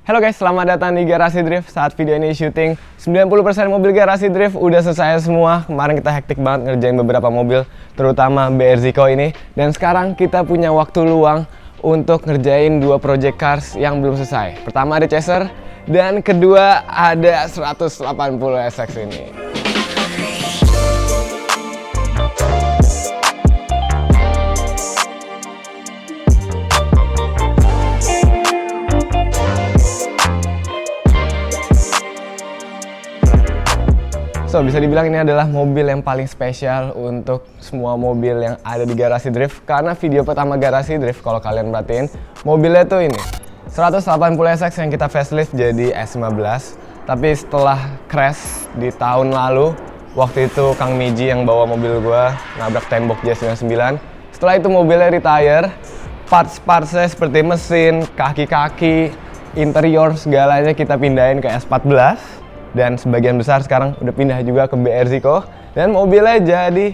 Halo guys, selamat datang di Garasi Drift. Saat video ini syuting, 90% mobil Garasi Drift udah selesai semua. Kemarin kita hektik banget ngerjain beberapa mobil, terutama BR Zico ini. Dan sekarang kita punya waktu luang untuk ngerjain dua project cars yang belum selesai. Pertama ada Chaser, dan kedua ada 180 SX ini. So, bisa dibilang ini adalah mobil yang paling spesial untuk semua mobil yang ada di Garasi Drift. Karena video pertama Garasi Drift, kalau kalian perhatiin, mobilnya tuh ini 180 SX yang kita facelift jadi S15. Tapi setelah crash di tahun lalu, waktu itu Kang Miji yang bawa mobil gua nabrak tembok J99. Setelah itu mobilnya retire, parts-partsnya seperti mesin, kaki-kaki, interior segalanya kita pindahin ke S14. Dan sebagian besar sekarang udah pindah juga ke BR Zico. Dan mobilnya jadi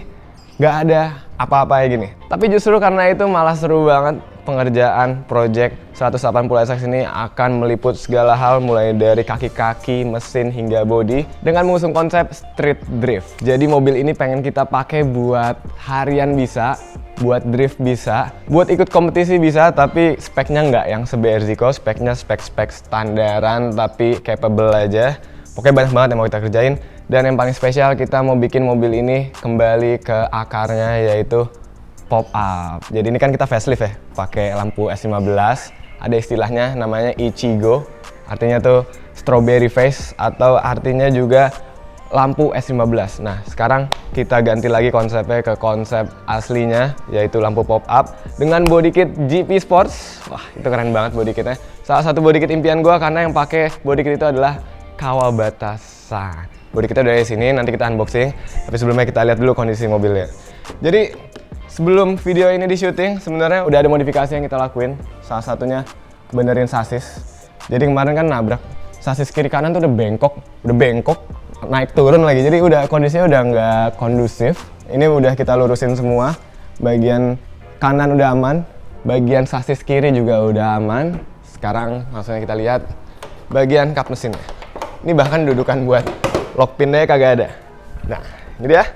nggak ada apa-apa ya gini. Tapi justru karena itu malah seru banget pengerjaan project 180 SX ini akan meliput segala hal mulai dari kaki-kaki, mesin hingga bodi dengan mengusung konsep street drift. Jadi mobil ini pengen kita pakai buat harian bisa, buat drift bisa, buat ikut kompetisi bisa, tapi speknya nggak yang se-BR Zico, speknya spek-spek standaran tapi capable aja. Pokoknya banyak banget yang mau kita kerjain. Dan yang paling spesial, kita mau bikin mobil ini kembali ke akarnya, yaitu pop up. Jadi ini kan kita facelift ya, pakai lampu S15. Ada istilahnya namanya Ichigo, artinya tuh strawberry face, atau artinya juga lampu S15. Nah, sekarang kita ganti lagi konsepnya ke konsep aslinya, yaitu lampu pop up dengan body kit GP Sports. Wah, itu keren banget body kitnya. Salah satu body kit impian gua karena yang pakai body kit itu adalah Kawabata-san. Bodi kita udah di sini, nanti kita unboxing. Tapi sebelumnya kita lihat dulu kondisi mobilnya. Jadi sebelum video ini di syuting, sebenarnya udah ada modifikasi yang kita lakuin. Salah satunya benerin sasis. Jadi kemarin kan nabrak sasis kiri kanan tuh udah bengkok, naik turun lagi. Jadi udah kondisinya udah nggak kondusif. Ini udah kita lurusin semua. Bagian kanan udah aman, bagian sasis kiri juga udah aman. Sekarang langsung kita lihat bagian kap mesinnya. Ini bahkan dudukan buat lock pinnya kagak ada. Nah, ini dia.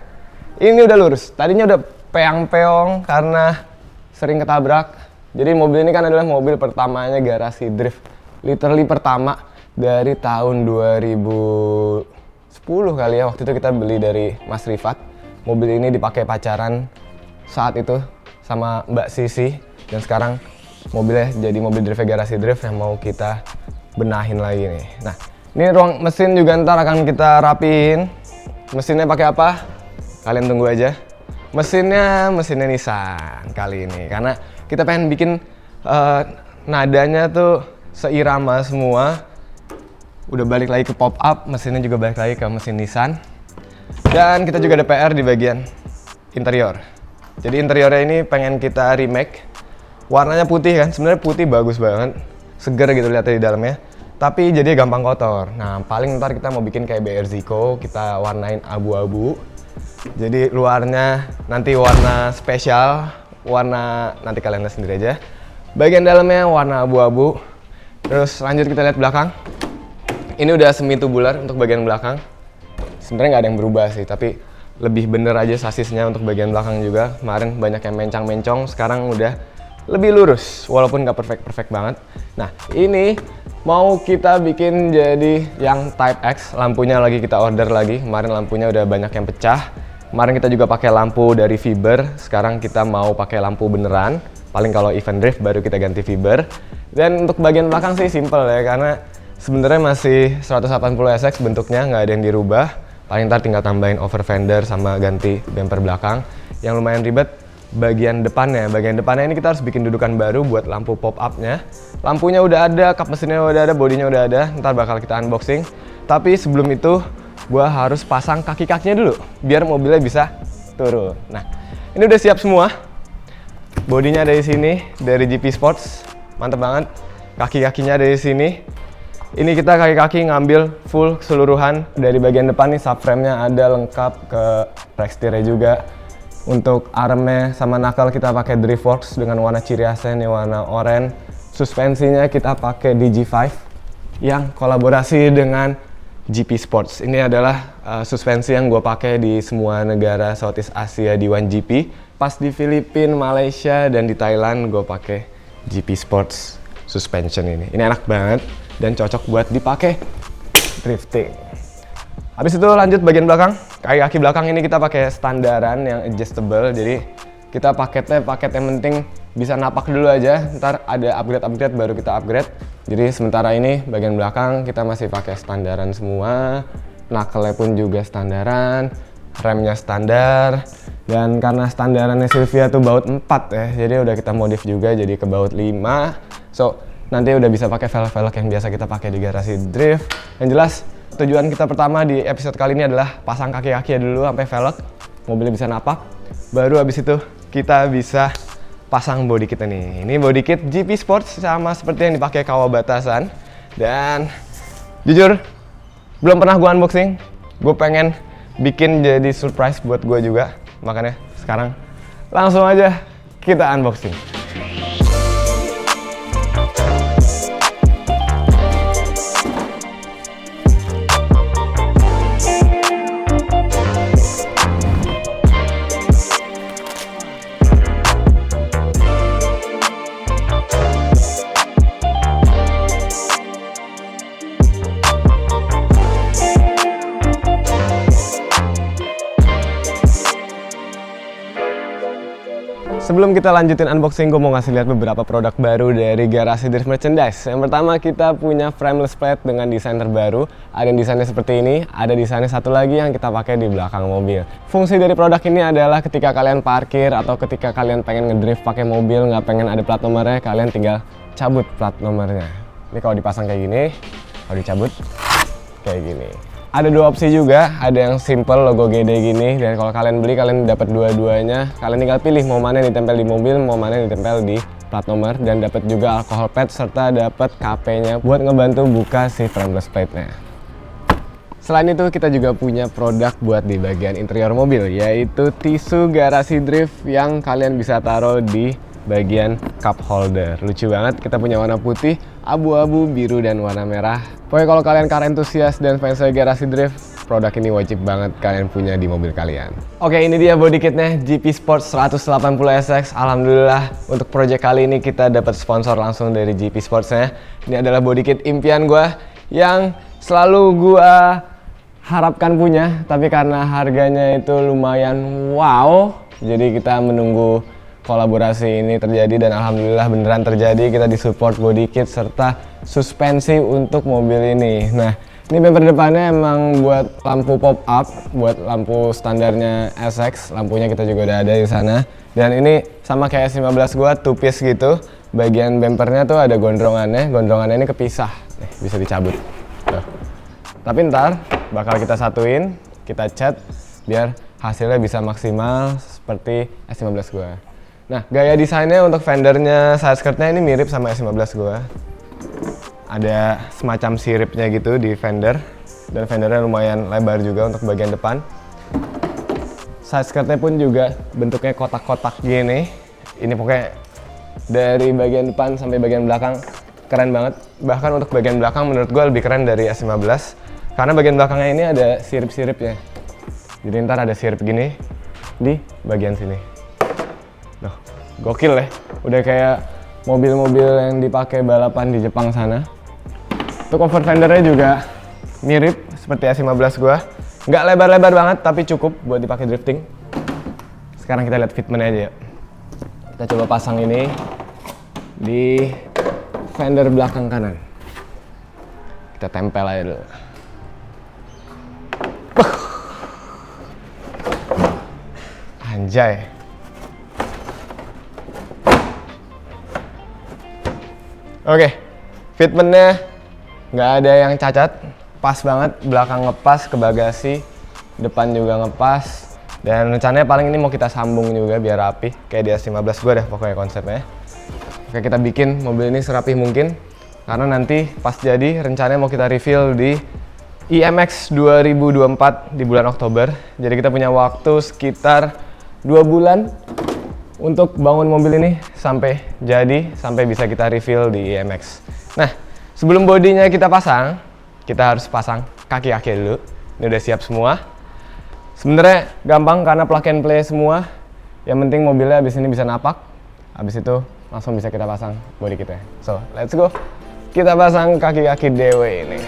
Ini udah lurus. Tadinya udah peang-peong karena sering ketabrak. Jadi mobil ini kan adalah mobil pertamanya Garasi Drift. Literally pertama dari tahun 2010 kali ya. Waktu itu kita beli dari Mas Rifat. Mobil ini dipakai pacaran saat itu sama Mbak Sisi. Dan sekarang mobilnya jadi mobil drift Garasi Drift yang mau kita benahin lagi nih. Nah, ini ruang mesin juga ntar akan kita rapiin. Mesinnya pakai apa? Kalian tunggu aja. Mesinnya Nissan kali ini, karena kita pengen bikin nadanya tuh seirama semua. Udah balik lagi ke pop up, mesinnya juga balik lagi ke mesin Nissan. Dan kita juga ada PR di bagian interior. Jadi interiornya ini pengen kita remake. Warnanya putih kan, sebenarnya putih bagus banget, seger gitu lihatnya di dalamnya. Tapi jadi gampang kotor. Nah, paling ntar kita mau bikin kayak BR Zico, kita warnain abu-abu. Jadi luarnya nanti warna spesial, warna nanti kalian lihat sendiri aja. Bagian dalamnya warna abu-abu. Terus lanjut kita lihat belakang. Ini udah semi tubular untuk bagian belakang. Sebenarnya nggak ada yang berubah sih, tapi lebih bener aja sasisnya untuk bagian belakang juga. Kemarin banyak yang mencang-mencong, sekarang udah lebih lurus, walaupun nggak perfect banget. Nah, ini mau kita bikin jadi yang Type X. Lampunya lagi kita order lagi. Kemarin lampunya udah banyak yang pecah. Kemarin kita juga pakai lampu dari fiber. Sekarang kita mau pakai lampu beneran. Paling kalau event drift baru kita ganti fiber. Dan untuk bagian belakang sih simple ya, karena sebenarnya masih 180 SX bentuknya, nggak ada yang dirubah. Paling ntar tinggal tambahin over fender sama ganti bumper belakang. Yang lumayan ribet bagian depannya ini kita harus bikin dudukan baru buat lampu pop up-nya. Lampunya udah ada, kap mesinnya udah ada, bodinya udah ada. Ntar bakal kita unboxing. Tapi sebelum itu gua harus pasang kaki-kakinya dulu biar mobilnya bisa turun. Nah, ini udah siap semua. Bodinya ada di sini dari GP Sports. Mantep banget. Kaki-kakinya ada di sini. Ini kita kaki-kaki ngambil full keseluruhan. Dari bagian depan nih subframe-nya ada lengkap, ke rack setirnya juga. Untuk armnya sama knuckle kita pakai Driftworks dengan warna ciri khasnya nih warna oranye. Suspensinya kita pakai DG5 yang kolaborasi dengan GP Sports. Ini adalah suspensi yang gue pakai di semua negara Southeast Asia di 1GP. Pas di Filipina, Malaysia, dan di Thailand gue pakai GP Sports suspension ini. Ini enak banget dan cocok buat dipakai drifting. Habis itu lanjut bagian belakang. Kaki belakang ini kita pakai standaran yang adjustable. Jadi kita paket yang penting bisa napak dulu aja. Ntar ada upgrade baru kita upgrade. Jadi sementara ini bagian belakang kita masih pakai standaran semua. Knuckle-nya pun juga standaran. Remnya standar. Dan karena standarannya Silvia tuh baut 4 ya. Jadi udah kita modif juga jadi ke baut 5. So nanti udah bisa pakai velg-velg yang biasa kita pakai di garasi drift. Yang jelas tujuan kita pertama di episode kali ini adalah pasang kaki-kakinya dulu sampai velg, mobilnya bisa napak. Baru habis itu kita bisa pasang body kit nih. Ini body kit GP Sports sama seperti yang dipakai Kawabata-san. Dan jujur belum pernah gue unboxing. Gue pengen bikin jadi surprise buat gue juga. Makanya sekarang langsung aja kita unboxing. Sebelum kita lanjutin unboxing, gue mau ngasih lihat beberapa produk baru dari Garasi Drift Merchandise. Yang pertama kita punya frameless plate dengan desain terbaru. Ada desainnya seperti ini, ada desainnya satu lagi yang kita pakai di belakang mobil. Fungsi dari produk ini adalah ketika kalian parkir atau ketika kalian pengen ngedrift pakai mobil, nggak pengen ada plat nomornya, kalian tinggal cabut plat nomornya. Ini kalau dipasang kayak gini, kalau dicabut kayak gini. Ada dua opsi juga, ada yang simple logo GD gini, dan kalau kalian beli kalian dapat dua-duanya. Kalian tinggal pilih mau mana yang ditempel di mobil, mau mana yang ditempel di plat nomor, dan dapat juga alcohol pad serta dapat KP-nya buat ngebantu buka si frameless plate-nya. Selain itu kita juga punya produk buat di bagian interior mobil, yaitu tisu garasi drift yang kalian bisa taruh di bagian cup holder. Lucu banget, kita punya warna putih, abu-abu, biru, dan warna merah. Pokoknya kalau kalian car enthusiast dan fans garasi drift, produk ini wajib banget kalian punya di mobil kalian. Oke, ini dia body kitnya GP Sports 180SX. Alhamdulillah untuk project kali ini kita dapat sponsor langsung dari GP Sports-nya. Ini adalah body kit impian gue yang selalu gue harapkan punya, tapi karena harganya itu lumayan wow, jadi kita menunggu kolaborasi ini terjadi dan alhamdulillah beneran terjadi. Kita disupport body kit serta suspensi untuk mobil ini. Nah, ini bumper depannya emang buat lampu pop up, buat lampu standarnya SX. Lampunya kita juga udah ada di sana. Dan ini sama kayak S15 gua, two piece gitu. Bagian bumpernya tuh ada gondrongannya. Gondrongannya ini kepisah. Nih, bisa dicabut. Tuh. Tapi ntar bakal kita satuin, kita cat biar hasilnya bisa maksimal seperti S15 gua. Nah, gaya desainnya untuk fendernya, side skirtnya ini mirip sama S15 gua. Ada semacam siripnya gitu di fender. Dan fendernya lumayan lebar juga untuk bagian depan. Side skirtnya pun juga bentuknya kotak-kotak gini. Ini pokoknya dari bagian depan sampai bagian belakang keren banget. Bahkan untuk bagian belakang menurut gua lebih keren dari S15. Karena bagian belakangnya ini ada sirip-siripnya. Jadi ntar ada sirip gini di bagian sini. Loh, gokil ya, udah kayak mobil-mobil yang dipakai balapan di Jepang sana. Untuk cover fendernya juga mirip seperti S15 gua. Nggak lebar-lebar banget, tapi cukup buat dipakai drifting. Sekarang kita lihat fitmentnya aja ya. Kita coba pasang ini di fender belakang kanan. Kita tempel aja dulu. Anjay. Oke, fitmentnya nggak ada yang cacat, pas banget, belakang ngepas ke bagasi, depan juga ngepas, dan rencananya paling ini mau kita sambung juga biar rapi, kayak di S15 gue dah pokoknya konsepnya. Oke, kita bikin mobil ini serapih mungkin, karena nanti pas jadi rencananya mau kita reveal di IMX 2024 di bulan Oktober. Jadi kita punya waktu sekitar 2 bulan untuk bangun mobil ini sampai jadi, sampai bisa kita reveal di IMX. Nah, Sebelum bodinya kita pasang, kita harus pasang kaki-kaki dulu. Ini udah siap semua. Sebenarnya gampang karena plug and play semua. Yang penting mobilnya abis ini bisa napak. Abis itu langsung bisa kita pasang bodi kita. So, let's go. Kita pasang kaki-kaki DW ini.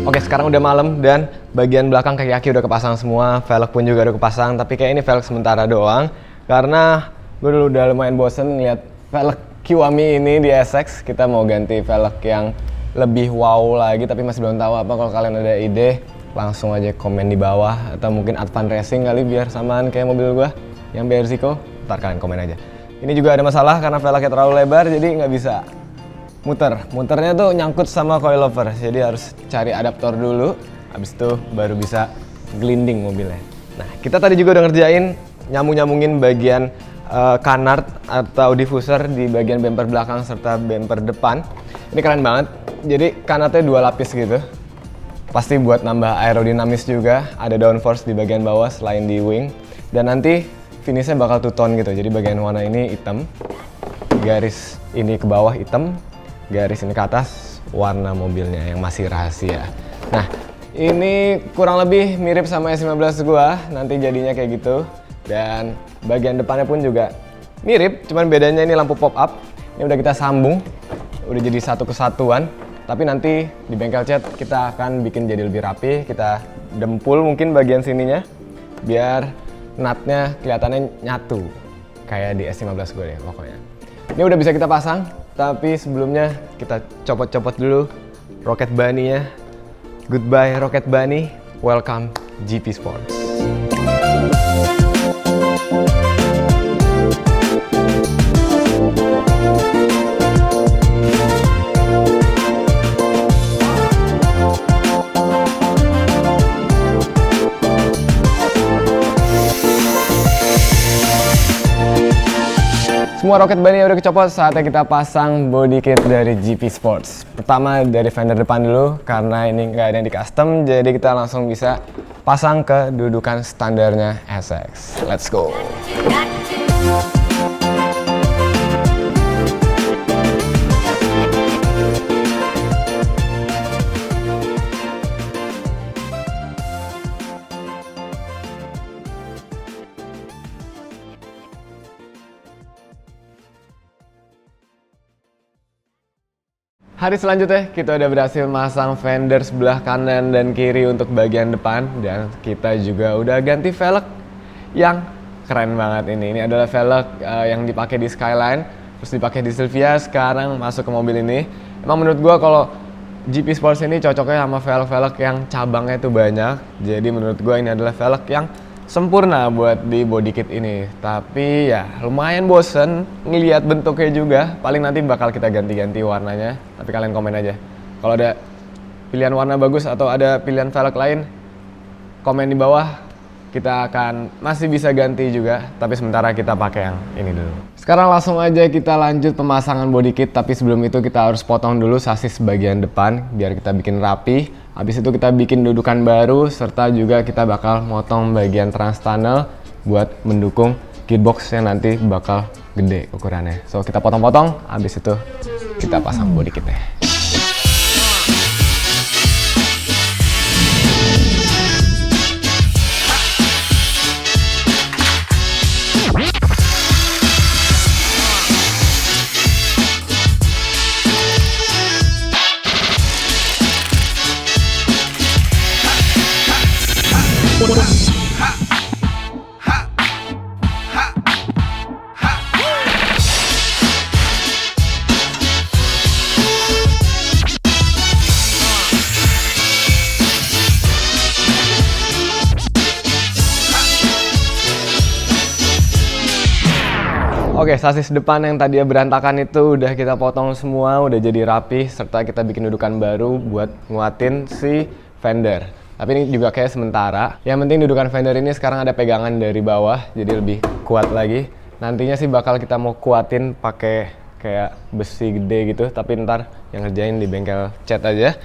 Oke, sekarang udah malam dan bagian belakang kaki-kaki udah kepasang semua, velg pun juga udah kepasang, tapi kayak ini velg sementara doang karena gue dulu udah lumayan bosen ngeliat velg Kiwami ini di SX. Kita mau ganti velg yang lebih wow lagi, tapi masih belum tahu apa. Kalau kalian ada ide, langsung aja komen di bawah, atau mungkin Advan Racing kali biar samaan kayak mobil gue yang Bersiko. Ntar kalian komen aja. Ini juga ada masalah karena velgnya terlalu lebar, jadi nggak bisa muternya tuh nyangkut sama coilover, jadi harus cari adaptor dulu, habis itu baru bisa gelinding mobilnya. Nah, kita tadi juga udah ngerjain nyambungin bagian canard atau diffuser di bagian bumper belakang serta bumper depan. Ini keren banget, jadi canardnya 2 lapis gitu, pasti buat nambah aerodinamis juga. Ada downforce di bagian bawah selain di wing, dan nanti finishnya bakal two tone gitu, jadi bagian warna ini hitam, garis ini ke bawah hitam, garis ini ke atas warna mobilnya yang masih rahasia. Nah, ini kurang lebih mirip sama S15 gua, nanti jadinya kayak gitu. Dan bagian depannya pun juga mirip, cuman bedanya ini lampu pop up. Ini udah kita sambung, udah jadi satu kesatuan. Tapi nanti di bengkel cat kita akan bikin jadi lebih rapi. Kita dempul mungkin bagian sininya, biar nutnya kelihatannya nyatu kayak di S15 gue deh pokoknya. Ini udah bisa kita pasang, tapi sebelumnya kita copot-copot dulu Rocket Bunny-nya. Goodbye Rocket Bunny, welcome GP Sports. Semua Rocket Bunny udah kecopot, saatnya kita pasang body kit dari GP Sports. Pertama dari fender depan dulu, karena ini nggak ada yang di custom, jadi kita langsung bisa pasang ke dudukan standarnya SX. Let's go! Hari selanjutnya kita udah berhasil masang fender sebelah kanan dan kiri untuk bagian depan, dan kita juga udah ganti velg yang keren banget ini. Ini adalah velg yang dipakai di Skyline. terus dipakai di Silvia, sekarang masuk ke mobil ini. Emang menurut gua kalau GP Sports ini cocoknya sama velg-velg yang cabangnya itu banyak. Jadi menurut gua ini adalah velg yang sempurna buat di body kit ini. Tapi ya lumayan bosen ngelihat bentuknya juga. Paling nanti bakal kita ganti-ganti warnanya. Tapi kalian komen aja kalau ada pilihan warna bagus atau ada pilihan velg lain, komen di bawah. Kita akan masih bisa ganti juga, tapi sementara kita pakai yang ini dulu. Sekarang langsung aja kita lanjut pemasangan body kit, tapi sebelum itu kita harus potong dulu sasis bagian depan biar kita bikin rapi. Habis itu kita bikin dudukan baru, serta juga kita bakal motong bagian trans tunnel buat mendukung gearbox yang nanti bakal gede ukurannya. So kita potong-potong, habis itu kita pasang body kitnya. Oke, sasis depan yang tadi berantakan itu udah kita potong semua, udah jadi rapi, serta kita bikin dudukan baru buat nguatin si fender. Tapi ini juga kayak sementara. Yang penting dudukan fender ini sekarang ada pegangan dari bawah, jadi lebih kuat lagi. Nantinya sih bakal kita mau kuatin pakai kayak besi gede gitu, tapi ntar yang ngerjain di bengkel cat aja.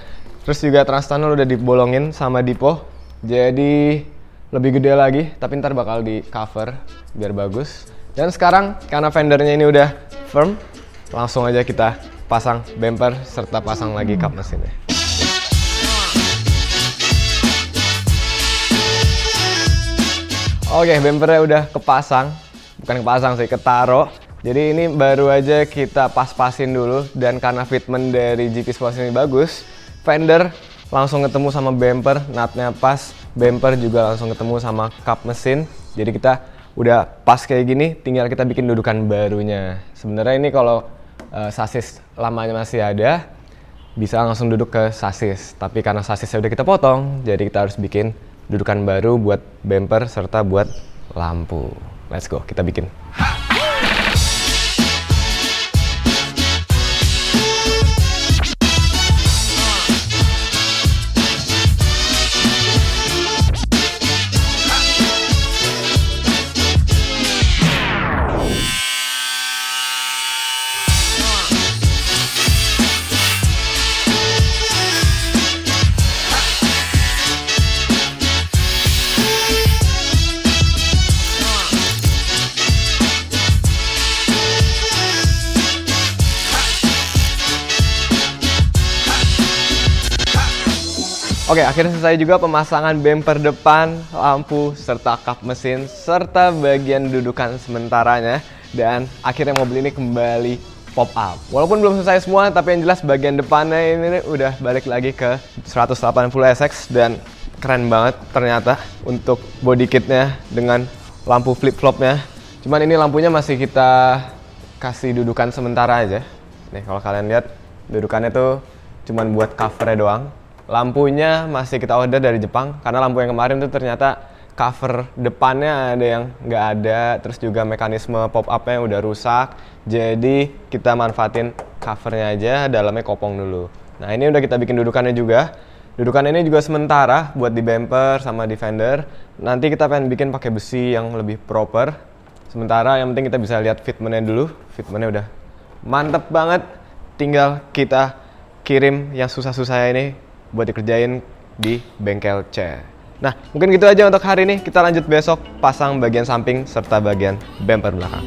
Terus juga trans tunnel udah dibolongin sama Dipo, jadi lebih gede lagi, tapi ntar bakal di cover biar bagus. Dan sekarang karena fendernya ini udah firm, langsung aja kita pasang bumper serta pasang lagi kap mesinnya. Oke, bumpernya udah kepasang, bukan kepasang sih, ketaro. Jadi ini baru aja kita pas-pasin dulu, dan karena fitment dari GP Sports ini bagus, fender langsung ketemu sama bumper, nutnya pas, bumper juga langsung ketemu sama kap mesin. Jadi kita udah pas kayak gini, tinggal kita bikin dudukan barunya. Sebenarnya ini kalau sasis lamanya masih ada, bisa langsung duduk ke sasis. Tapi karena sasisnya udah kita potong, jadi kita harus bikin dudukan baru buat bumper serta buat lampu. Let's go, kita bikin. Oke, akhirnya selesai juga pemasangan bumper depan, lampu, serta kap mesin, serta bagian dudukan sementaranya. Dan akhirnya mobil ini kembali pop up. Walaupun belum selesai semua, tapi yang jelas bagian depannya ini udah balik lagi ke 180 SX. Dan keren banget ternyata untuk body kitnya dengan lampu flip-flopnya. Cuman ini lampunya masih kita kasih dudukan sementara aja. Nih kalau kalian lihat, dudukannya tuh cuman buat covernya doang. Lampunya masih kita order dari Jepang, karena lampu yang kemarin tuh ternyata cover depannya ada yang nggak ada, terus juga mekanisme pop-up-nya udah rusak. Jadi kita manfaatin covernya aja, dalamnya kopong dulu. Nah ini udah kita bikin dudukannya juga. Dudukan ini juga sementara buat di bumper sama di fender. Nanti kita pengen bikin pakai besi yang lebih proper. Sementara yang penting kita bisa lihat fitmentnya dulu. Fitmentnya udah mantep banget. Tinggal kita kirim yang susah-susah ini buat dikerjain di bengkel cat. Nah, mungkin gitu aja untuk hari ini. Kita lanjut besok pasang bagian samping serta bagian bumper belakang.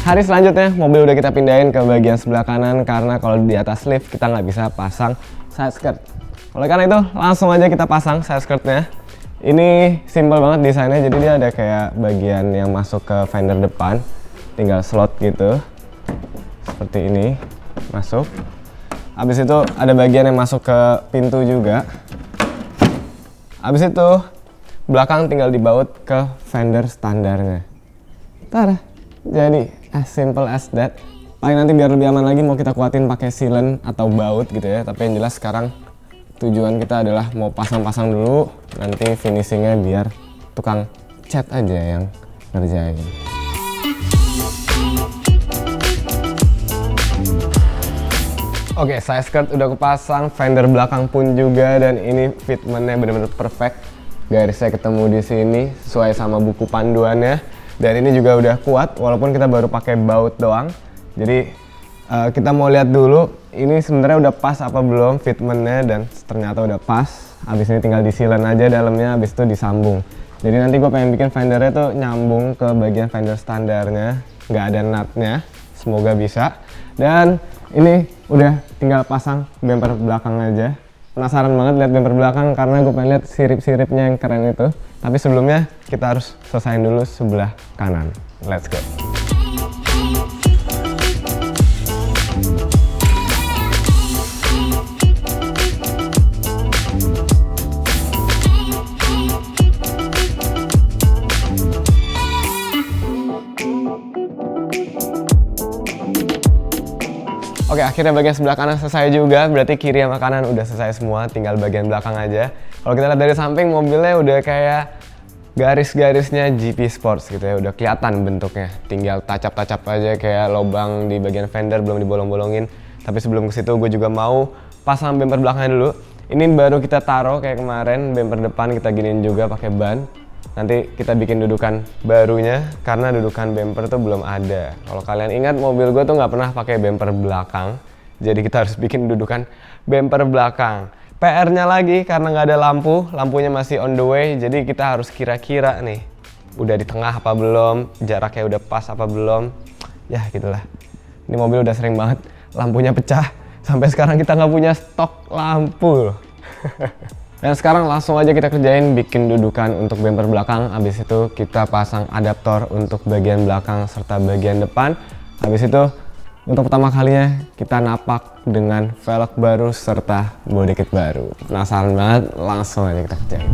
Hari selanjutnya, mobil udah kita pindahin ke bagian sebelah kanan karena kalau di atas lift kita nggak bisa pasang side skirt. Oleh karena itu, langsung aja kita pasang side skirtnya. Ini simple banget desainnya, jadi dia ada kayak bagian yang masuk ke fender depan, tinggal slot gitu, seperti ini, masuk. Habis itu ada bagian yang masuk ke pintu juga. Habis itu belakang tinggal dibaut ke fender standarnya. Tara, jadi as simple as that. Paling nanti biar lebih aman lagi mau kita kuatin pakai sealant atau baut gitu ya. Tapi yang jelas sekarang tujuan kita adalah mau pasang-pasang dulu, nanti finishingnya biar tukang cat aja yang ngerjain. Oke, side skirt udah kepasang, fender belakang pun juga, dan ini fitmentnya bener-bener perfect. Garisnya ketemu di sini sesuai sama buku panduannya, dan ini juga udah kuat walaupun kita baru pakai baut doang. Jadi kita mau lihat dulu ini sebenarnya udah pas apa belum fitmentnya, dan ternyata udah pas. Habis ini tinggal di-sealant aja dalamnya, habis itu disambung. Jadi nanti gue pengen bikin fendernya tuh nyambung ke bagian fender standarnya, nggak ada nutnya. Semoga bisa. Dan ini udah tinggal pasang bumper belakang aja. Penasaran banget lihat bumper belakang karena gue pengen lihat sirip-siripnya yang keren itu. Tapi sebelumnya kita harus selesain dulu sebelah kanan. Let's go. Oke, akhirnya bagian sebelah kanan selesai juga, berarti kiri sama kanan udah selesai semua, tinggal bagian belakang aja. Kalau kita lihat dari samping, mobilnya udah kayak garis-garisnya GP Sports gitu ya, udah kelihatan bentuknya. Tinggal tacap-tacap aja kayak lubang di bagian fender belum dibolong-bolongin. Tapi sebelum ke situ gue juga mau pasang bumper belakangnya dulu. Ini baru kita taruh kayak kemarin, bumper depan kita giniin juga pakai ban. Nanti kita bikin dudukan barunya karena dudukan bumper tuh belum ada. Kalau kalian ingat mobil gue tuh nggak pernah pakai bumper belakang, jadi kita harus bikin dudukan bumper belakang. PR-nya lagi karena nggak ada lampu, lampunya masih on the way, jadi kita harus kira-kira nih udah di tengah apa belum, jaraknya udah pas apa belum. Ya gitulah. Ini mobil udah sering banget lampunya pecah, sampai sekarang kita nggak punya stok lampu. Dan sekarang langsung aja kita kerjain bikin dudukan untuk bumper belakang. Habis itu kita pasang adaptor untuk bagian belakang serta bagian depan. Habis itu untuk pertama kalinya kita napak dengan velg baru serta body kit baru. Penasaran banget? Langsung aja kita kerjain.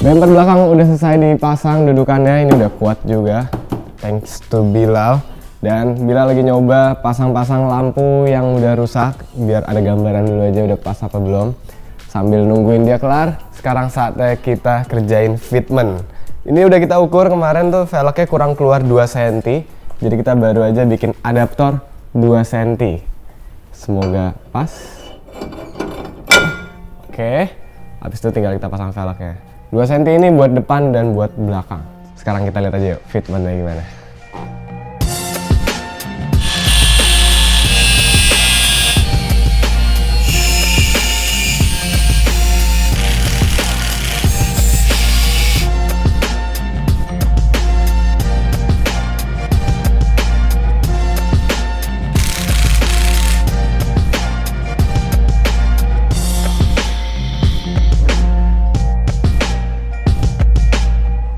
Bumper belakang udah selesai dipasang dudukannya, ini udah kuat juga thanks to Bilal. Dan Bilal lagi nyoba pasang-pasang lampu yang udah rusak biar ada gambaran dulu aja udah pas apa belum. Sambil nungguin dia kelar, sekarang saatnya kita kerjain fitment. Ini udah kita ukur kemarin tuh velgnya kurang keluar 2 cm, jadi kita baru aja bikin adaptor 2 cm. Semoga pas. Oke, habis itu tinggal kita pasang velgnya. 2 cm ini buat depan dan buat belakang. Sekarang kita lihat aja yuk fitmentnya gimana.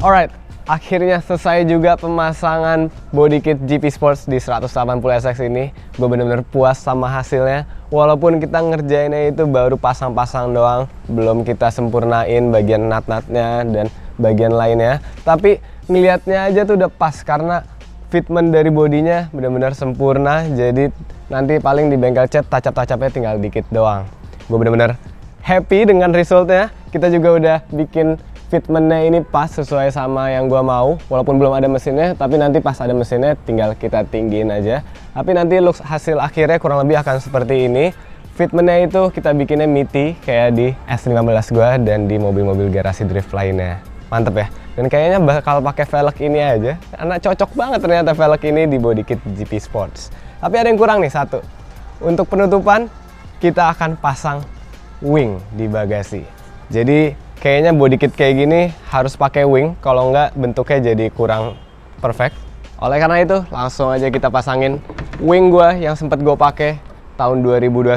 Alright, akhirnya selesai juga pemasangan body kit GP Sports di 180SX ini. Gue bener-bener puas sama hasilnya. Walaupun kita ngerjainnya itu baru pasang-pasang doang, belum kita sempurnain bagian nut-nutnya dan bagian lainnya. Tapi ngeliatnya aja tuh udah pas karena fitment dari bodinya bener-bener sempurna. Jadi nanti paling di bengkel cat tacap-tacapnya tinggal dikit doang. Gue bener-bener happy dengan resultnya. Kita juga udah bikin fitmentnya ini pas sesuai sama yang gua mau, walaupun belum ada mesinnya, tapi nanti pas ada mesinnya tinggal kita tinggiin aja. Tapi nanti look hasil akhirnya kurang lebih akan seperti ini. Fitmentnya itu kita bikinnya meaty kayak di S15 gua dan di mobil-mobil garasi drift lainnya. Mantep ya. Dan kayaknya bakal pakai velg ini aja, karena cocok banget ternyata velg ini di body kit GP Sports. Tapi ada yang kurang nih satu. Untuk penutupan kita akan pasang wing di bagasi. Jadi kayaknya body kit kayak gini harus pakai wing, kalau nggak bentuknya jadi kurang perfect. Oleh karena itu langsung aja kita pasangin wing gua yang sempat gue pakai tahun 2021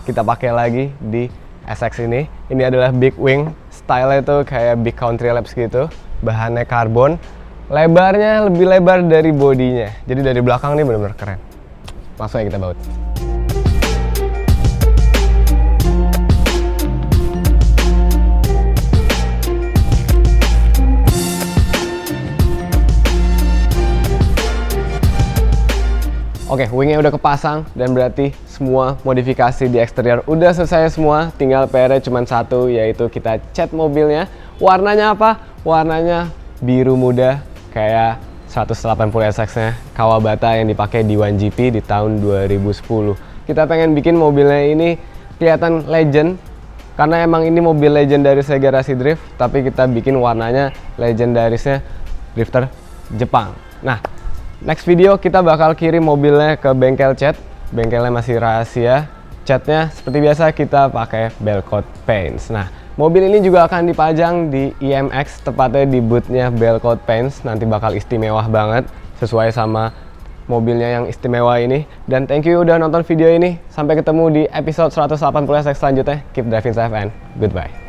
kita pakai lagi di SX ini. Ini adalah big wing, style itu kayak big country laps gitu. Bahannya karbon, lebarnya lebih lebar dari bodinya. Jadi dari belakang nih benar-benar keren. Langsung aja kita baut. Oke, wingnya udah kepasang dan berarti semua modifikasi di eksterior udah selesai semua. Tinggal PR-nya cuma satu, yaitu kita cat mobilnya. Warnanya apa? Warnanya biru muda kayak 180 SX-nya Kawabata yang dipakai di 1GP di tahun 2010. Kita pengen bikin mobilnya ini kelihatan legend karena emang ini mobil legendaris Garasi Drift, tapi kita bikin warnanya legendarisnya drifter Jepang. Nah, next video kita bakal kirim mobilnya ke bengkel cat. Bengkelnya masih rahasia. Catnya seperti biasa kita pakai Belcoat Paints. Nah, mobil ini juga akan dipajang di IMX, tepatnya di bootnya Belcoat Paints. Nanti bakal istimewa banget sesuai sama mobilnya yang istimewa ini. Dan thank you udah nonton video ini. Sampai ketemu di episode 180 SX selanjutnya. Keep driving safe and goodbye.